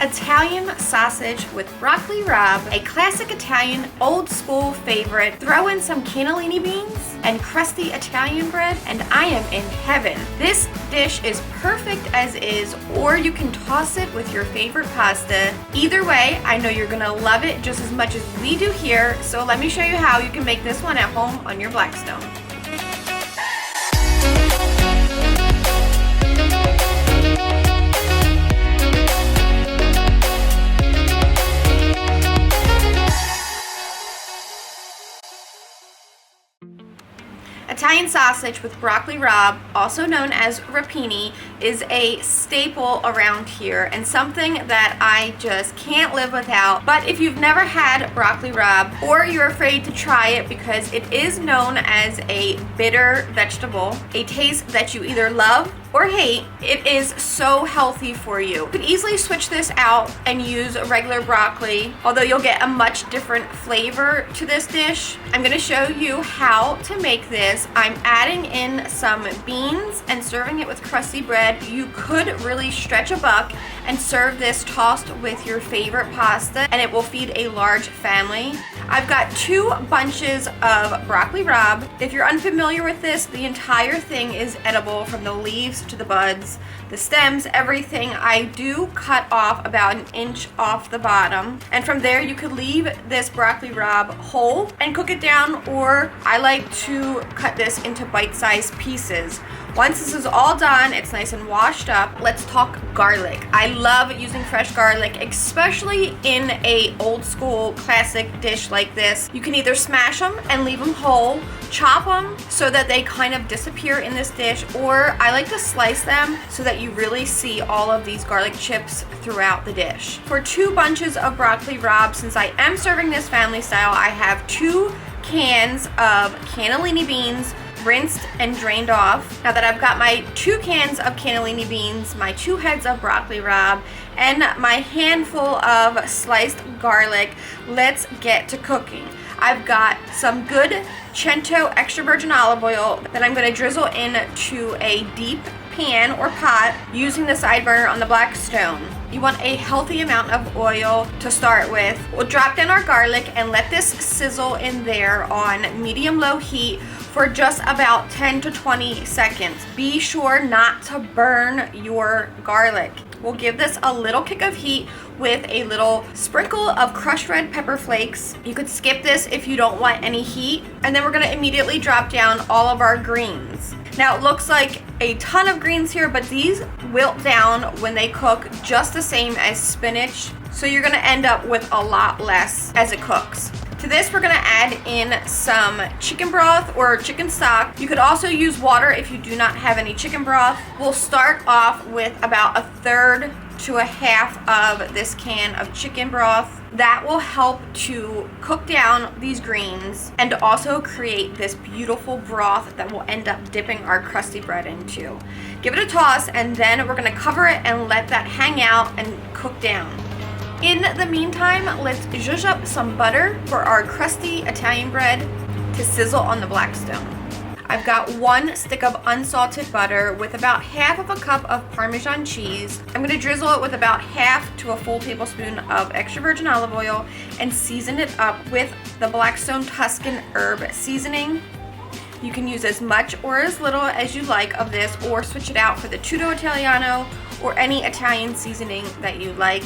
Italian sausage with broccoli rabe, a classic Italian old school favorite. Throw in some cannellini beans and crusty Italian bread and I am in heaven. This dish is perfect as is, or you can toss it with your favorite pasta. Either way, I know you're gonna love it just as much as we do here, so let me show you how you can make this one at home on your Blackstone. Italian sausage with broccoli rabe, also known as rapini, is a staple around here and something that I just can't live without. But if you've never had broccoli rabe, or you're afraid to try it because it is known as a bitter vegetable, a taste that you either love or hate, it is so healthy for you. You could easily switch this out and use regular broccoli, although you'll get a much different flavor to this dish. I'm gonna show you how to make this. I'm adding in some beans and serving it with crusty bread. You could really stretch a buck and serve this tossed with your favorite pasta, and it will feed a large family. I've got 2 bunches of broccoli rabe. If you're unfamiliar with this, the entire thing is edible from the leaves to the buds, the stems, everything. I do cut off about 1 inch off the bottom, and from there you could leave this broccoli rabe whole and cook it down, or I like to cut this into bite-sized pieces. Once this is all done, it's nice and washed up, let's talk garlic. I love using fresh garlic, especially in a old school classic dish like this. You can either smash them and leave them whole, chop them so that they kind of disappear in this dish, or I like to slice them so that you really see all of these garlic chips throughout the dish. For 2 bunches of broccoli rabe, since I am serving this family style, I have 2 cans of cannellini beans, rinsed and drained off. Now that I've got my 2 cans of cannellini beans, my 2 heads of broccoli rabe, and my handful of sliced garlic, let's get to cooking. I've got some good Cento extra virgin olive oil that I'm going to drizzle into a deep pan or pot using the side burner on the Blackstone. You want a healthy amount of oil to start with. We'll drop down our garlic and let this sizzle in there on medium-low heat for just about 10 to 20 seconds. Be sure not to burn your garlic. We'll give this a little kick of heat with a little sprinkle of crushed red pepper flakes. You could skip this if you don't want any heat. And then we're gonna immediately drop down all of our greens. Now it looks like a ton of greens here, but these wilt down when they cook just the same as spinach. So you're gonna end up with a lot less as it cooks. To this, we're gonna add in some chicken broth or chicken stock. You could also use water if you do not have any chicken broth. We'll start off with about 1/3 to 1/2 of this can of chicken broth. That will help to cook down these greens and also create this beautiful broth that we'll end up dipping our crusty bread into. Give it a toss, and then we're gonna cover it and let that hang out and cook down. In the meantime, let's zhuzh up some butter for our crusty Italian bread to sizzle on the Blackstone. I've got 1 stick of unsalted butter with about 1/2 cup of Parmesan cheese. I'm going to drizzle it with about 1/2 to a full tablespoon of extra virgin olive oil and season it up with the Blackstone Tuscan herb seasoning. You can use as much or as little as you like of this, or switch it out for the Tutto Italiano or any Italian seasoning that you like.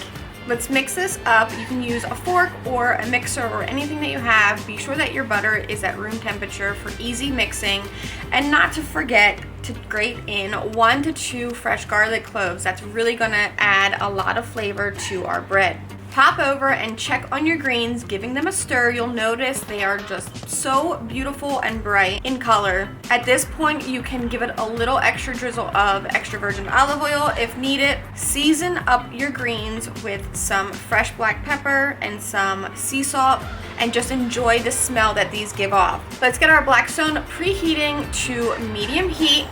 Let's mix this up. You can use a fork or a mixer or anything that you have. Be sure that your butter is at room temperature for easy mixing, and not to forget to grate in 1 to 2 fresh garlic cloves. That's really gonna add a lot of flavor to our bread. Pop over and check on your greens, giving them a stir. You'll notice they are just so beautiful and bright in color. At this point, you can give it a little extra drizzle of extra virgin olive oil if needed. Season up your greens with some fresh black pepper and some sea salt, and just enjoy the smell that these give off. Let's get our Blackstone preheating to medium heat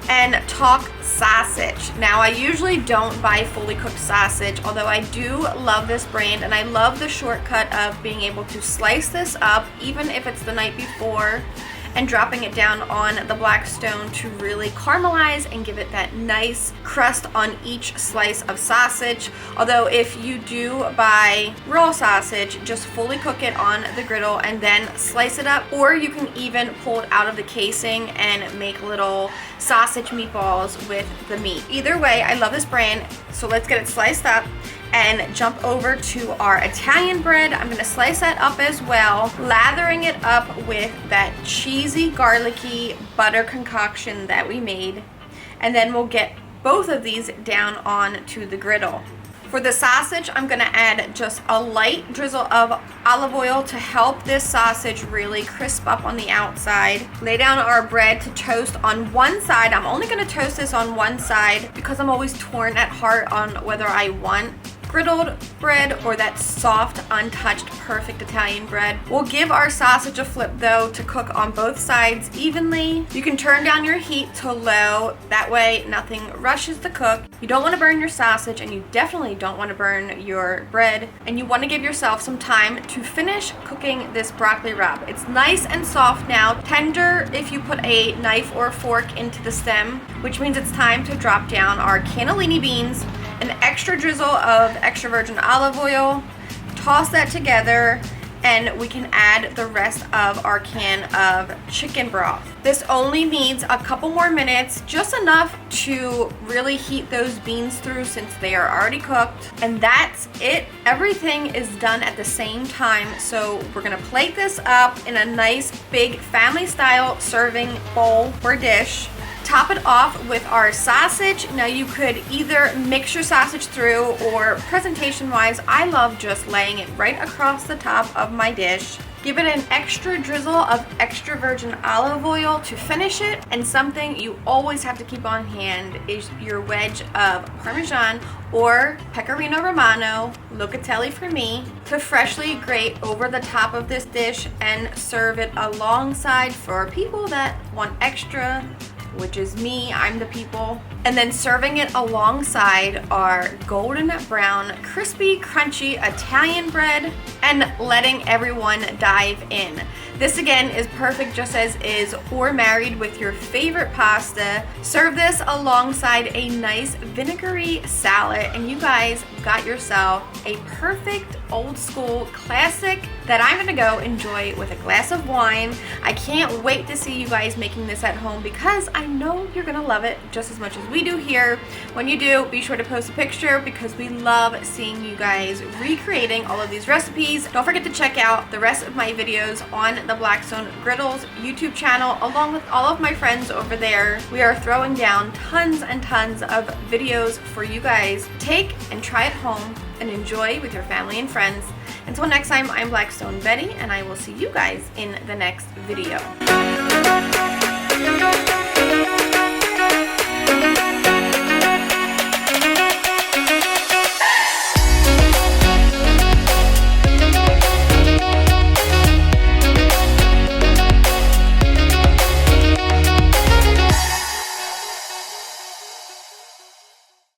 and talk sausage. Now, I usually don't buy fully cooked sausage, although I do love this brand, and I love the shortcut of being able to slice this up even if it's the night before and dropping it down on the Blackstone to really caramelize and give it that nice crust on each slice of sausage. Although if you do buy raw sausage, just fully cook it on the griddle and then slice it up, or you can even pull it out of the casing and make little sausage meatballs with the meat. Either way, I love this brand, so let's get it sliced up and jump over to our Italian bread. I'm gonna slice that up as well, lathering it up with that cheesy, garlicky butter concoction that we made, and then we'll get both of these down onto the griddle. For the sausage, I'm gonna add just a light drizzle of olive oil to help this sausage really crisp up on the outside. Lay down our bread to toast on one side. I'm only gonna toast this on one side because I'm always torn at heart on whether I want griddled bread or that soft, untouched, perfect Italian bread. We'll give our sausage a flip though to cook on both sides evenly. You can turn down your heat to low, that way nothing rushes to cook. You don't want to burn your sausage, and you definitely don't want to burn your bread, and you want to give yourself some time to finish cooking this broccoli rabe. It's nice and soft now, tender if you put a knife or a fork into the stem, which means it's time to drop down our cannellini beans, an extra drizzle of extra virgin olive oil, toss that together, and we can add the rest of our can of chicken broth. This only needs a couple more minutes, just enough to really heat those beans through since they are already cooked. And that's it. Everything is done at the same time. So we're gonna plate this up in a nice big family style serving bowl or dish. Top it off with our sausage. Now you could either mix your sausage through, or presentation wise, I love just laying it right across the top of my dish. Give it an extra drizzle of extra virgin olive oil to finish it, and something you always have to keep on hand is your wedge of Parmesan or Pecorino Romano, Locatelli for me, to freshly grate over the top of this dish and serve it alongside for people that want extra, which is me, I'm the people. And then serving it alongside our golden brown, crispy, crunchy Italian bread and letting everyone dive in. This again is perfect just as is, or married with your favorite pasta. Serve this alongside a nice vinegary salad, and you guys got yourself a perfect old school classic that I'm gonna go enjoy with a glass of wine. I can't wait to see you guys making this at home because I know you're gonna love it just as much as we do here. When you do, be sure to post a picture because we love seeing you guys recreating all of these recipes. Don't forget to check out the rest of my videos on the Blackstone Griddles YouTube channel, along with all of my friends over there. We are throwing down tons and tons of videos for you guys. Take and try at home and enjoy with your family and friends. Until next time, I'm Blackstone Betty, and I will see you guys in the next video.